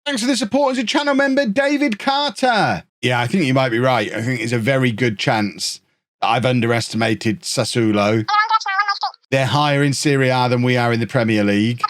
Thanks for the support as a channel member, David Carter. Yeah, I think you might be right. I think there's a very good chance that I've underestimated Sassuolo. They're higher in Serie A than we are in the Premier League.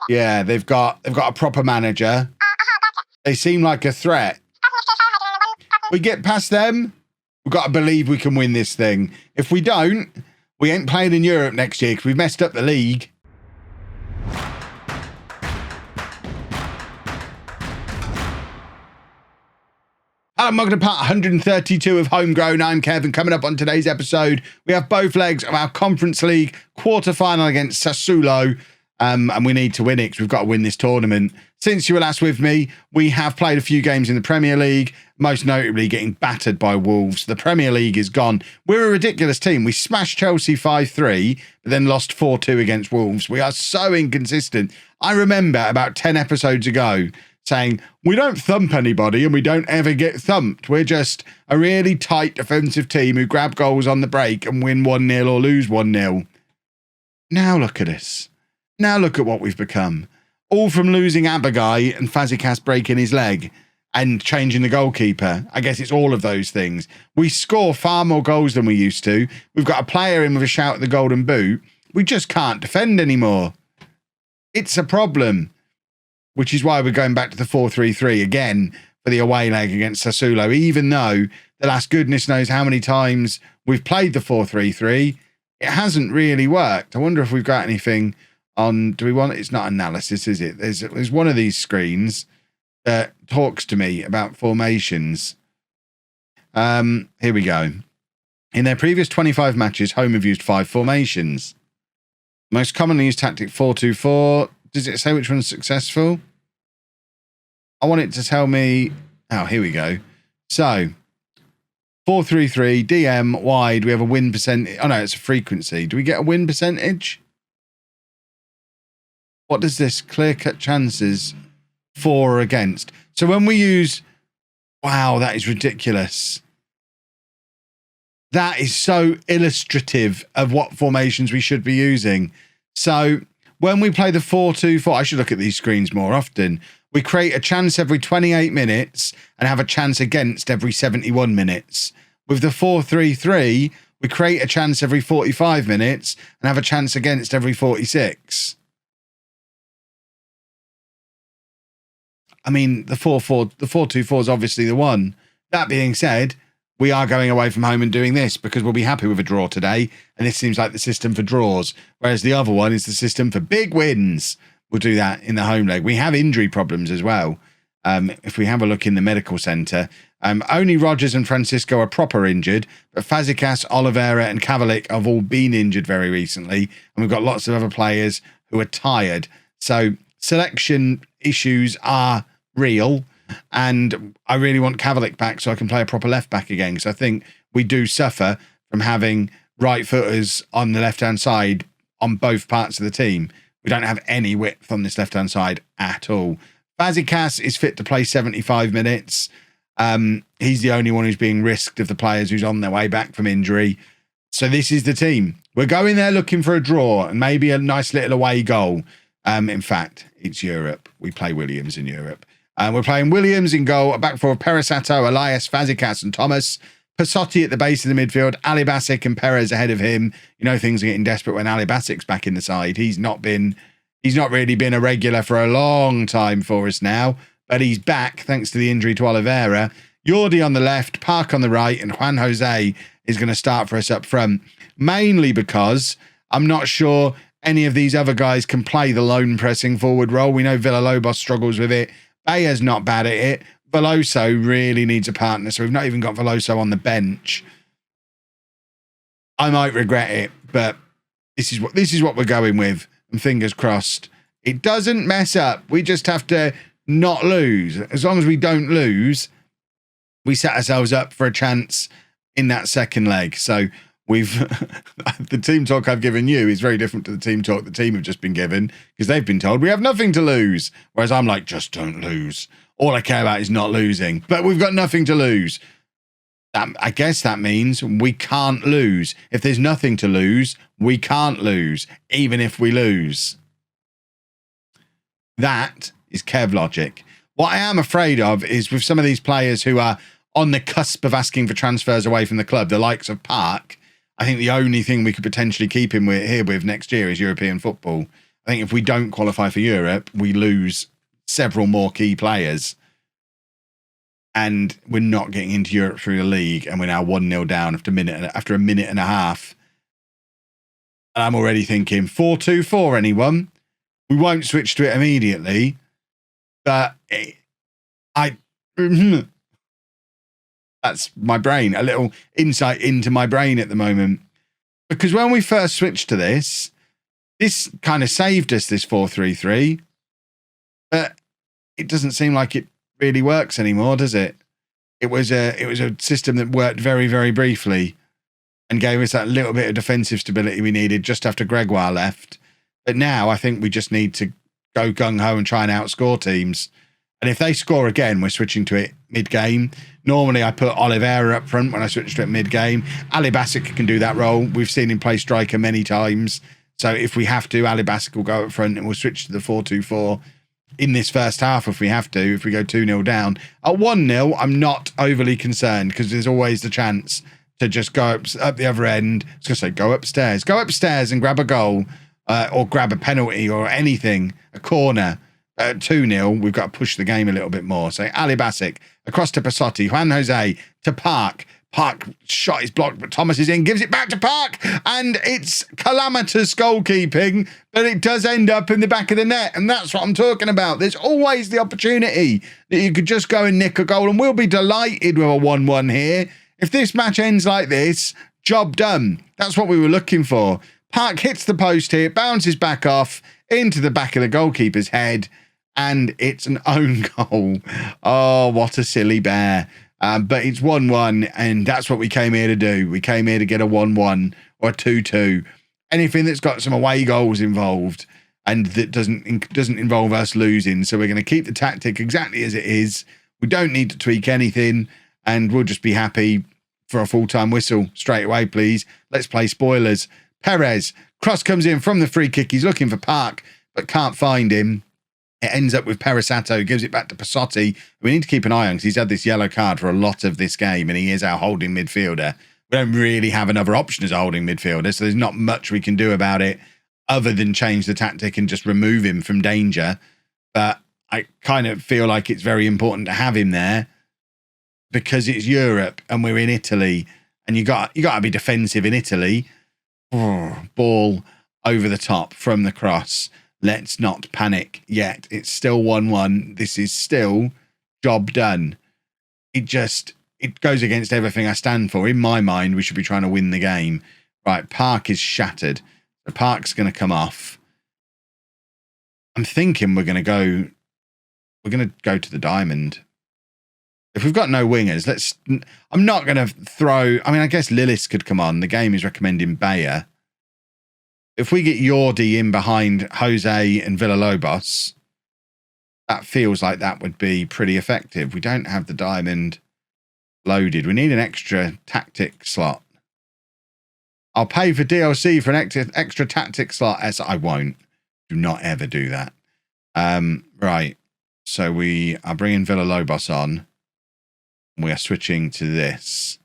Yeah, they've got a proper manager. They seem like a threat. We get past them, we've got to believe we can win this thing. If we don't, we ain't playing in Europe next year because we've messed up the league. Hello, welcome to part 132 of Homegrown. I'm Kevin. Coming up on today's episode, we have both legs of our Conference League quarter-final against Sassuolo. And we need to win it because we've got to win this tournament. Since you were last with me, we have played a few games in the Premier League, most notably getting battered by Wolves. The Premier League is gone. We're a ridiculous team. We smashed Chelsea 5-3, but then lost 4-2 against Wolves. We are so inconsistent. I remember about 10 episodes ago saying, we don't thump anybody and we don't ever get thumped. We're just a really tight defensive team who grab goals on the break and win 1-0 or lose 1-0. Now look at us. Now look at what we've become. All from losing Abagai and Fazekas breaking his leg and changing the goalkeeper. I guess it's all of those things. We score far more goals than we used to. We've got a player in with a shout at the Golden Boot. We just can't defend anymore. It's a problem. Which is why we're going back to the 4-3-3 again for the away leg against Sassuolo, even though the last goodness knows how many times we've played the 4-3-3. It hasn't really worked. I wonder if we've got anything on, do we want, it's not analysis, is it? There's one of these screens that talks to me about formations. Here we go. In their previous 25 matches, Holme have used 5 formations. Most commonly used tactic 4-2-4. Does it say which one's successful? I want it to tell me. Oh, here we go. So 4-3-3, DM, wide. We have a win percentage. Oh, no, it's a frequency. Do we get a win percentage? What does this clear-cut chances for or against? So when we use. Wow, that is ridiculous. That is so illustrative of what formations we should be using. So when we play the 4-2-4, I should look at these screens more often. We create a chance every 28 minutes and have a chance against every 71 minutes. With the 4-3-3, we create a chance every 45 minutes and have a chance against every 46. I mean, the 4-2-4 is obviously the one. That being said, we are going away from home and doing this because we'll be happy with a draw today. And this seems like the system for draws, whereas the other one is the system for big wins. We'll do that in the home leg. We have injury problems as well. If we have a look in the medical centre, only Rogers and Francisco are proper injured, but Fazekas, Oliveira and Kavalik have all been injured very recently. And we've got lots of other players who are tired. So selection issues are real. And I really want Kavalik back so I can play a proper left back again. Because I think we do suffer from having right footers on the left-hand side on both parts of the team. We don't have any width on this left-hand side at all. Fazekas is fit to play 75 minutes. He's the only one who's being risked of the players who's on their way back from injury. So this is the team. We're going there looking for a draw and maybe a nice little away goal. In fact, it's Europe. We play Williams in Europe. We're playing Williams in goal, a back four of Perisato, Elias, Fazekas and Thomas. Pasotti at the base of the midfield, Ali Basic and Perez ahead of him. You know things are getting desperate when Ali Basic's back in the side. He's not really been a regular for a long time for us now, but he's back thanks to the injury to Oliveira. Yordi on the left, Park on the right, and Juan Jose is going to start for us up front, mainly because I'm not sure any of these other guys can play the lone pressing forward role. We know Villalobos struggles with it. Baya's not bad at it. Veloso really needs a partner, so we've not even got Veloso on the bench. I might regret it, but this is what we're going with, and fingers crossed. It doesn't mess up. We just have to not lose. As long as we don't lose, we set ourselves up for a chance in that second leg. So we've the team talk I've given you is very different to the team talk the team have just been given, because they've been told we have nothing to lose. Whereas I'm like, just don't lose. All I care about is not losing. But we've got nothing to lose. I guess that means we can't lose. If there's nothing to lose, we can't lose, even if we lose. That is Kev logic. What I am afraid of is with some of these players who are on the cusp of asking for transfers away from the club, the likes of Park, I think the only thing we could potentially keep him with next year is European football. I think if we don't qualify for Europe, we lose several more key players. And we're not getting into Europe through the league, and we're now 1-0 down after a minute and a half. And I'm already thinking 4-2-4, anyone? We won't switch to it immediately, but that's my brain, a little insight into my brain at the moment. Because when we first switched to this kind of saved us, this 4-3-3, but it doesn't seem like it really works anymore, does it? It was a system that worked very, very briefly and gave us that little bit of defensive stability we needed just after Gregoire left. But now I think we just need to go gung-ho and try and outscore teams. And if they score again, we're switching to it mid-game. Normally, I put Oliveira up front when I switch to it mid-game. Ali Basic can do that role. We've seen him play striker many times. So if we have to, Ali Basic will go up front and we'll switch to the 4-2-4 in this first half if we have to, if we go 2-0 down. At 1-0, I'm not overly concerned because there's always the chance to just go up the other end. I was going to say, go upstairs and grab a goal or grab a penalty or anything, a corner. At 2-0, we've got to push the game a little bit more. So Ali Basic across to Passotti, Juan Jose to Park. Park shot is blocked, but Thomas is in, gives it back to Park, and it's calamitous goalkeeping, but it does end up in the back of the net, and that's what I'm talking about. There's always the opportunity that you could just go and nick a goal, and we'll be delighted with a 1-1 here. If this match ends like this, job done. That's what we were looking for. Park hits the post here, bounces back off into the back of the goalkeeper's head, and it's an own goal. Oh, what a silly bear. But it's 1-1, and that's what we came here to do. We came here to get a 1-1 or a 2-2. Anything that's got some away goals involved and that doesn't involve us losing. So we're going to keep the tactic exactly as it is. We don't need to tweak anything, and we'll just be happy for a full-time whistle straight away, please. Let's play spoilers. Perez, cross comes in from the free kick. He's looking for Park, but can't find him. It ends up with Perisato, gives it back to Passotti. We need to keep an eye on because he's had this yellow card for a lot of this game, and he is our holding midfielder. We don't really have another option as a holding midfielder, so there's not much we can do about it other than change the tactic and just remove him from danger. But I kind of feel like it's very important to have him there because it's Europe and we're in Italy, and you got to be defensive in Italy. Ball over the top from the cross. Let's not panic yet. It's still 1-1. This is still job done. It goes against everything I stand for. In my mind, we should be trying to win the game. Right, Park is shattered. The Park's going to come off. I'm thinking we're going to go to the diamond. If we've got no wingers, I'm not going to throw... I mean, I guess Lillis could come on. The game is recommending Bayer. If we get Jordi in behind Jose and Villalobos, that feels like that would be pretty effective. We don't have the diamond loaded. We need an extra tactic slot. I'll pay for DLC for an extra tactic slot. As I won't. Do not ever do that. Right. So we are bringing Villalobos on. We are switching to this.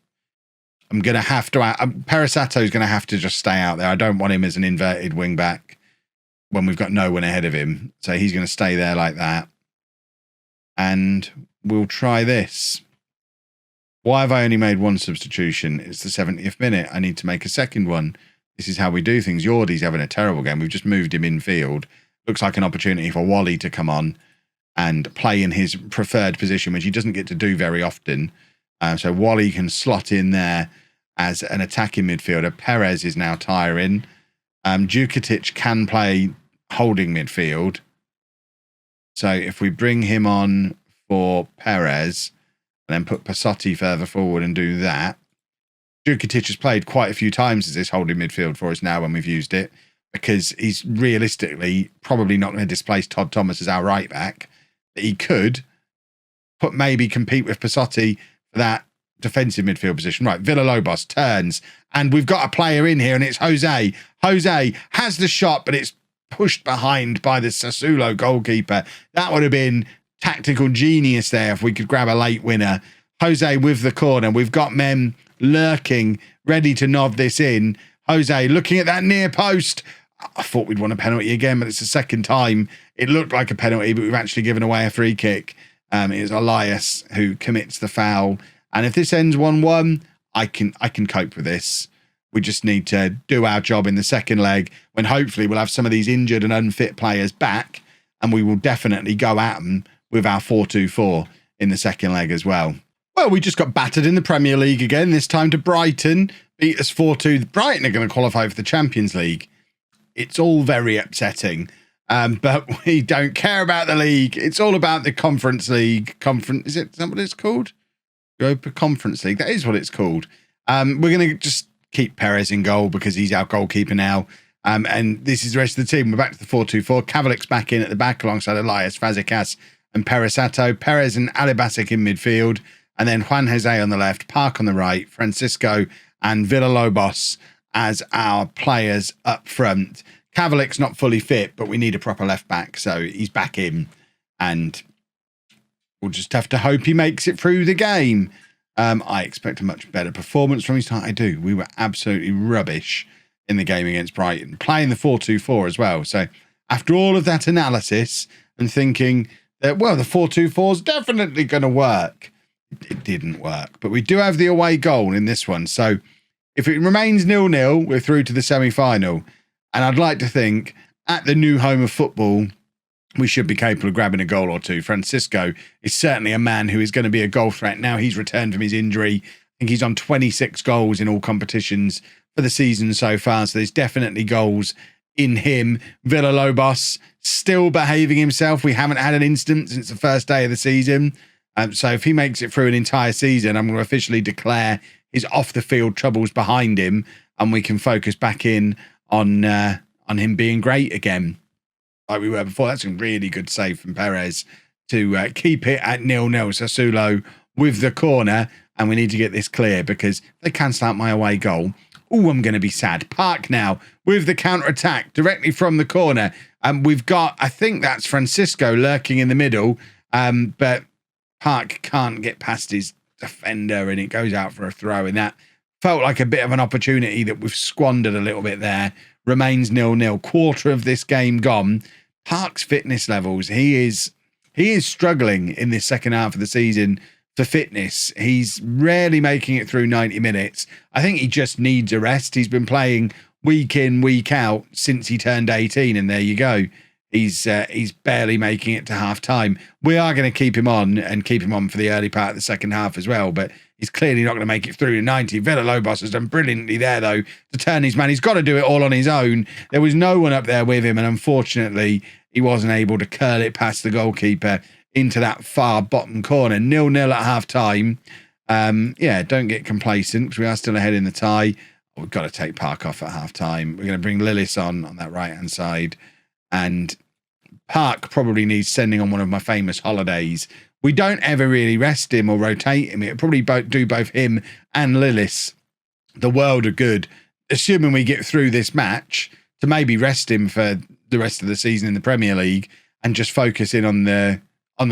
I'm going to have to... Perisato is going to have to just stay out there. I don't want him as an inverted wing back when we've got no one ahead of him. So he's going to stay there like that. And we'll try this. Why have I only made one substitution? It's the 70th minute. I need to make a second one. This is how we do things. Jordi's having a terrible game. We've just moved him infield. Looks like an opportunity for Wally to come on and play in his preferred position, which he doesn't get to do very often. So Wally can slot in there as an attacking midfielder. Perez is now tiring. Djukic can play holding midfield. So if we bring him on for Perez and then put Passotti further forward and do that. Djukic has played quite a few times as this holding midfield for us now when we've used it, because he's realistically probably not going to displace Todd Thomas as our right back. But he could maybe compete with Passotti for that defensive midfield position. Right, Villalobos turns, and we've got a player in here, and it's Jose. Jose has the shot, but it's pushed behind by the Sassuolo goalkeeper. That would have been tactical genius there if we could grab a late winner. Jose with the corner. We've got men lurking, ready to nod this in. Jose looking at that near post. I thought we'd want a penalty again, but it's the second time. It looked like a penalty, but we've actually given away a free kick. It's Elias who commits the foul. And if this ends 1-1, I can cope with this. We just need to do our job in the second leg when hopefully we'll have some of these injured and unfit players back, and we will definitely go at them with our 4-2-4 in the second leg as well. Well, we just got battered in the Premier League again, this time to Brighton. Beat us 4-2. Brighton are going to qualify for the Champions League. It's all very upsetting, but we don't care about the league. It's all about the Conference League. Is that what it's called? Europa Conference League. That is what it's called. We're going to just keep Perez in goal because he's our goalkeeper now. And this is the rest of the team. We're back to the 4-2-4. Kavalik's back in at the back alongside Elias, Fazekas and Perisato. Perez and Alibasic in midfield. And then Juan Jose on the left, Park on the right, Francisco and Villalobos as our players up front. Kavalik's not fully fit, but we need a proper left back. So he's back in and we'll just have to hope he makes it through the game. I expect a much better performance from his time. I do. We were absolutely rubbish in the game against Brighton, playing the 4-2-4 as well. So after all of that analysis and thinking that, well, the 4-2-4 is definitely going to work, it didn't work. But we do have the away goal in this one. So if it remains 0-0, we're through to the semi-final. And I'd like to think at the new home of football, we should be capable of grabbing a goal or two. Francisco is certainly a man who is going to be a goal threat. Now he's returned from his injury. I think he's on 26 goals in all competitions for the season so far. So there's definitely goals in him. Villalobos still behaving himself. We haven't had an instance since the first day of the season. So if he makes it through an entire season, I'm going to officially declare his off-the-field troubles behind him, and we can focus back in on him being great again, like we were before. That's a really good save from Perez to keep it at 0-0. Sassuolo with the corner, and we need to get this clear because if they cancel out my away goal, I'm going to be sad. Park now with the counter-attack directly from the corner. And we've got, I think that's Francisco lurking in the middle, but Park can't get past his defender and it goes out for a throw. And that felt like a bit of an opportunity that we've squandered a little bit there. Remains 0-0. Quarter of this game gone. Park's fitness levels, he is struggling in this second half of the season for fitness. He's rarely making it through 90 minutes. I think he just needs a rest. He's been playing week in, week out since he turned 18, and there you go. He's barely making it to half time. We are going to keep him on for the early part of the second half as well, but he's clearly not going to make it through to 90. Villalobos has done brilliantly there, though, to turn his man. He's got to do it all on his own. There was no one up there with him, and unfortunately, he wasn't able to curl it past the goalkeeper into that far bottom corner. 0-0 at half time. Don't get complacent because we are still ahead in the tie. We've got to take Park off at half time. We're going to bring Lillis on that right-hand side. And Park probably needs sending on one of my famous holidays. We don't ever really rest him or rotate him. It'll probably do both him and Lillis the world of good, assuming we get through this match, to maybe rest him for the rest of the season in the Premier League and just focus in on the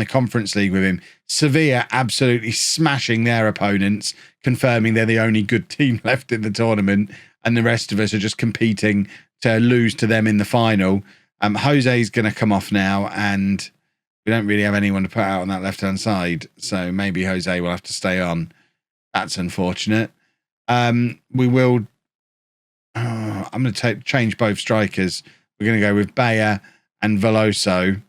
Conference League with him. Sevilla absolutely smashing their opponents, confirming they're the only good team left in the tournament, and the rest of us are just competing to lose to them in the final. Jose's going to come off now, and we don't really have anyone to put out on that left-hand side, so maybe Jose will have to stay on. That's unfortunate. We will... I'm going to change both strikers. We're going to go with Bayer and Veloso.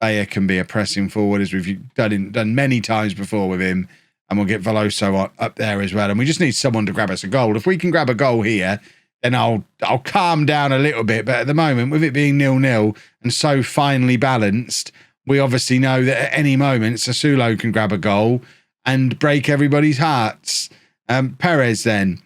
Bayer can be a pressing forward, as we've done many times before with him, and we'll get Veloso up there as well. And we just need someone to grab us a goal. If we can grab a goal here, then I'll calm down a little bit. But at the moment, with it being 0-0 and so finely balanced, we obviously know that at any moment, Sassuolo can grab a goal and break everybody's hearts. Perez then,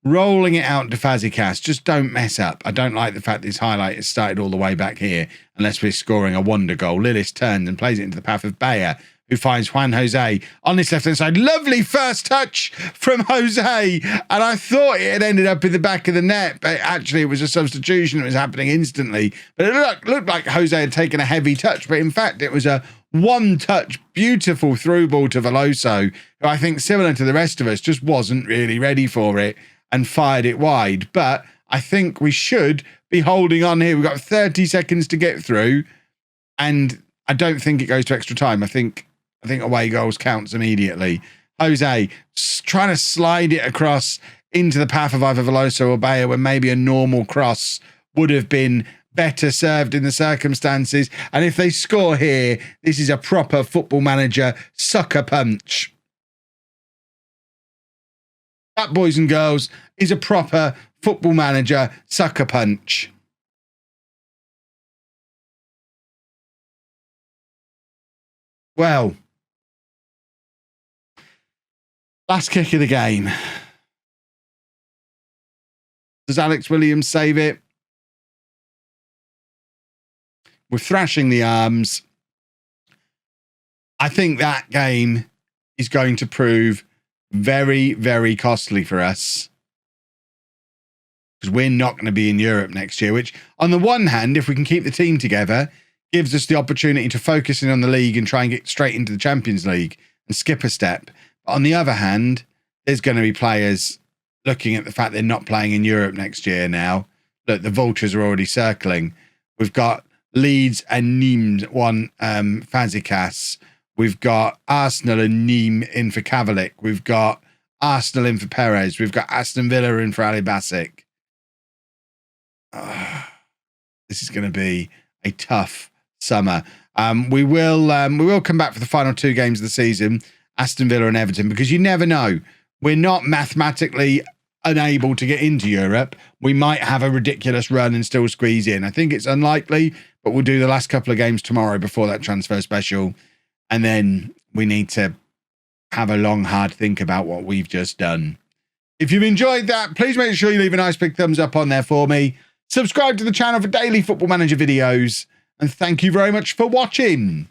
rolling it out to Fazekas. Just don't mess up. I don't like the fact this highlight has started all the way back here unless we're scoring a wonder goal. Lillis turns and plays it into the path of Bayer, who finds Juan Jose on this left-hand side. Lovely first touch from Jose. And I thought it had ended up in the back of the net, but actually it was a substitution. It was happening instantly. But it looked like Jose had taken a heavy touch, but in fact it was a one-touch, beautiful through ball to Veloso, who I think, similar to the rest of us, just wasn't really ready for it and fired it wide. But I think we should be holding on here. We've got 30 seconds to get through, and I don't think it goes to extra time. I think away goals counts immediately. Jose trying to slide it across into the path of either Veloso or Bayer, when maybe a normal cross would have been better served in the circumstances. And if they score here, this is a proper Football Manager sucker punch. That, boys and girls, is a proper Football Manager sucker punch. Well, last kick of the game. Does Alex Williams save it? We're thrashing the arms. I think that game is going to prove very, very costly for us, because we're not going to be in Europe next year, which on the one hand, if we can keep the team together, gives us the opportunity to focus in on the league and try and get straight into the Champions League and skip a step. But on the other hand, there's going to be players looking at the fact they're not playing in Europe next year now. Look, the Vultures are already circling. We've got Leeds and Nîmes one Fazekas. We've got Arsenal and Nîmes in for Kavalik. We've got Arsenal in for Perez. We've got Aston Villa in for Ali Basic. This is going to be a tough summer. We will come back for the final two games of the season, Aston Villa and Everton, because you never know. We're not mathematically unable to get into Europe. We might have a ridiculous run and still squeeze in. I think it's unlikely, but we'll do the last couple of games tomorrow before that transfer special. And then we need to have a long, hard think about what we've just done. If you've enjoyed that, please make sure you leave a nice big thumbs up on there for me. Subscribe to the channel for daily Football Manager videos. And thank you very much for watching.